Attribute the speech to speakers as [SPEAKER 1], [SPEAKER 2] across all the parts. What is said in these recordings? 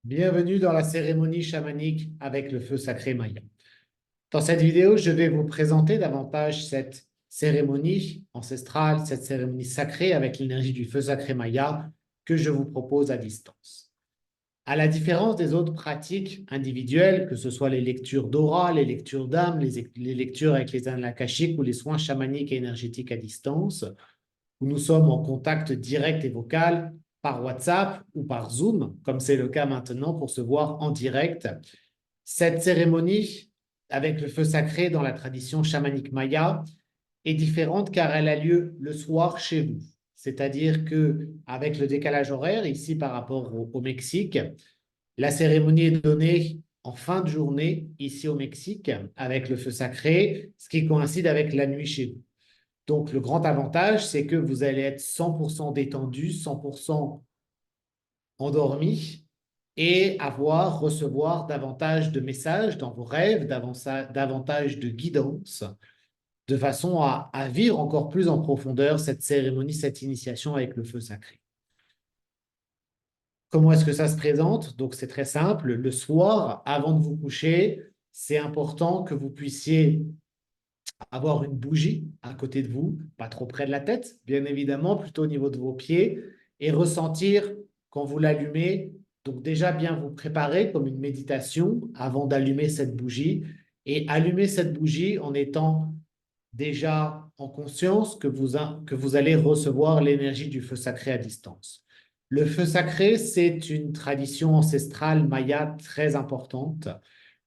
[SPEAKER 1] Bienvenue dans la cérémonie chamanique avec le feu sacré Maya. Dans cette vidéo, je vais vous présenter davantage cette cérémonie ancestrale, cette cérémonie sacrée avec l'énergie du feu sacré Maya que je vous propose à distance. À la différence des autres pratiques individuelles, que ce soit les lectures d'aura, les lectures d'âme, les lectures avec les annales akashiques ou les soins chamaniques et énergétiques à distance, où nous sommes en contact direct et vocal par WhatsApp ou par Zoom, comme c'est le cas maintenant pour se voir en direct. Cette cérémonie avec le feu sacré dans la tradition chamanique maya est différente car elle a lieu le soir chez vous. C'est-à-dire que avec le décalage horaire ici par rapport au Mexique, la cérémonie est donnée en fin de journée ici au Mexique avec le feu sacré, ce qui coïncide avec la nuit chez vous. Donc, le grand avantage, c'est que vous allez être 100% détendu, 100% endormi et recevoir davantage de messages dans vos rêves, davantage de guidance, de façon à vivre encore plus en profondeur cette cérémonie, cette initiation avec le feu sacré. Comment est-ce que ça se présente? Donc, c'est très simple. Le soir, avant de vous coucher, c'est important que vous puissiez avoir une bougie à côté de vous, pas trop près de la tête, bien évidemment, plutôt au niveau de vos pieds, et ressentir quand vous l'allumez. Donc déjà bien vous préparer comme une méditation avant d'allumer cette bougie, et allumer cette bougie en étant déjà en conscience que vous allez recevoir l'énergie du feu sacré à distance. Le feu sacré, c'est une tradition ancestrale maya très importante.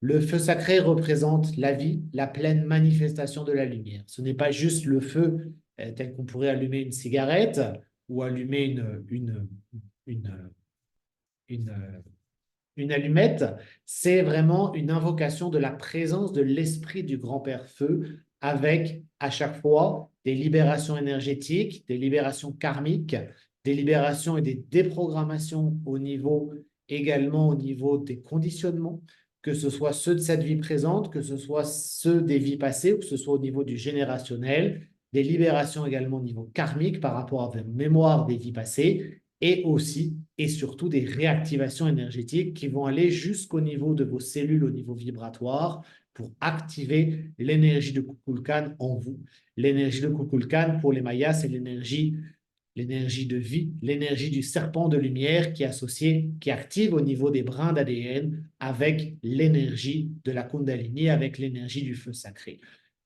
[SPEAKER 1] Le feu sacré représente la vie, la pleine manifestation de la lumière. Ce n'est pas juste le feu tel qu'on pourrait allumer une cigarette ou allumer une, une, une allumette, c'est vraiment une invocation de la présence de l'esprit du grand-père feu avec à chaque fois des libérations énergétiques, des libérations karmiques, des libérations et des déprogrammations également au niveau des conditionnements, que ce soit ceux de cette vie présente, que ce soit ceux des vies passées, ou que ce soit au niveau du générationnel, des libérations également au niveau karmique par rapport à la mémoire des vies passées, et aussi et surtout des réactivations énergétiques qui vont aller jusqu'au niveau de vos cellules, au niveau vibratoire, pour activer l'énergie de Kukulkan en vous. L'énergie de Kukulkan, pour les Mayas, c'est l'énergie de vie, l'énergie du serpent de lumière qui est associée, qui active au niveau des brins d'ADN avec l'énergie de la Kundalini, avec l'énergie du feu sacré.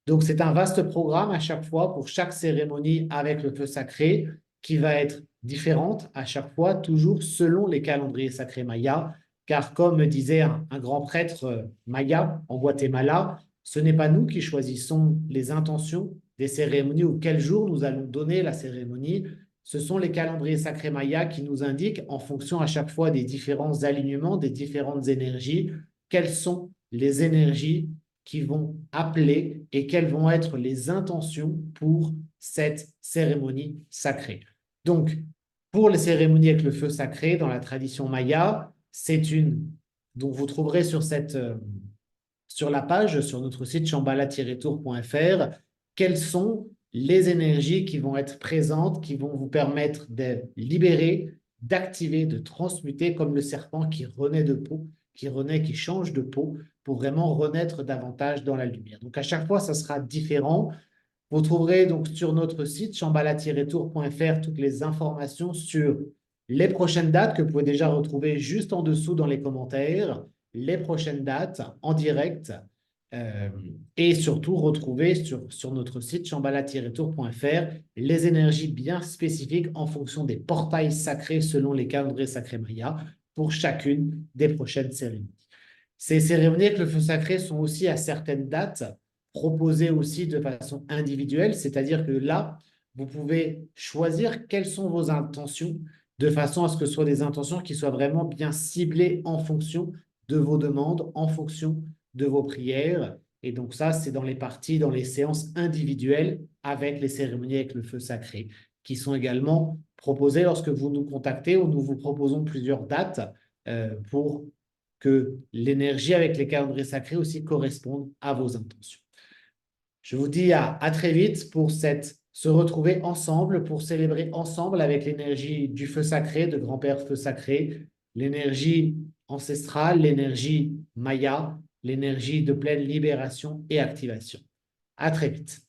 [SPEAKER 1] Donc, c'est un vaste programme à chaque fois pour chaque cérémonie avec le feu sacré qui va être différente à chaque fois, toujours selon les calendriers sacrés mayas. Car comme me disait un grand prêtre maya en Guatemala, ce n'est pas nous qui choisissons les intentions des cérémonies ou quel jour nous allons donner la cérémonie. Ce sont les calendriers sacrés mayas qui nous indiquent, en fonction à chaque fois des différents alignements, des différentes énergies, quelles sont les énergies qui vont appeler et quelles vont être les intentions pour cette cérémonie sacrée. Donc, pour les cérémonies avec le feu sacré dans la tradition maya, c'est une dont vous trouverez sur la page, sur notre site chambala-tour.fr, quelles sont les énergies qui vont être présentes, qui vont vous permettre de libérer, d'activer, de transmuter comme le serpent qui renaît de peau, qui renaît, qui change de peau pour vraiment renaître davantage dans la lumière. Donc à chaque fois, ça sera différent. Vous trouverez donc sur notre site chambala-tour.fr toutes les informations sur les prochaines dates que vous pouvez déjà retrouver juste en dessous dans les commentaires, les prochaines dates en direct euh, et surtout retrouver sur notre site chambala-tour.fr les énergies bien spécifiques en fonction des portails sacrés selon les calendriers sacrés mayas pour chacune des prochaines cérémonies. Ces cérémonies avec le feu sacré sont aussi à certaines dates proposées aussi de façon individuelle, c'est-à-dire que là, vous pouvez choisir quelles sont vos intentions de façon à ce que ce soit des intentions qui soient vraiment bien ciblées en fonction de vos demandes, en fonction de vos prières. Et donc ça, c'est dans les parties, dans les séances individuelles avec les cérémonies avec le feu sacré, qui sont également proposées lorsque vous nous contactez ou nous vous proposons plusieurs dates pour que l'énergie avec les calendriers sacrés aussi corresponde à vos intentions. Je vous dis à très vite pour se retrouver ensemble, pour célébrer ensemble avec l'énergie du feu sacré, de grand-père feu sacré, l'énergie ancestrale, l'énergie Maya, l'énergie de pleine libération et activation. À très vite.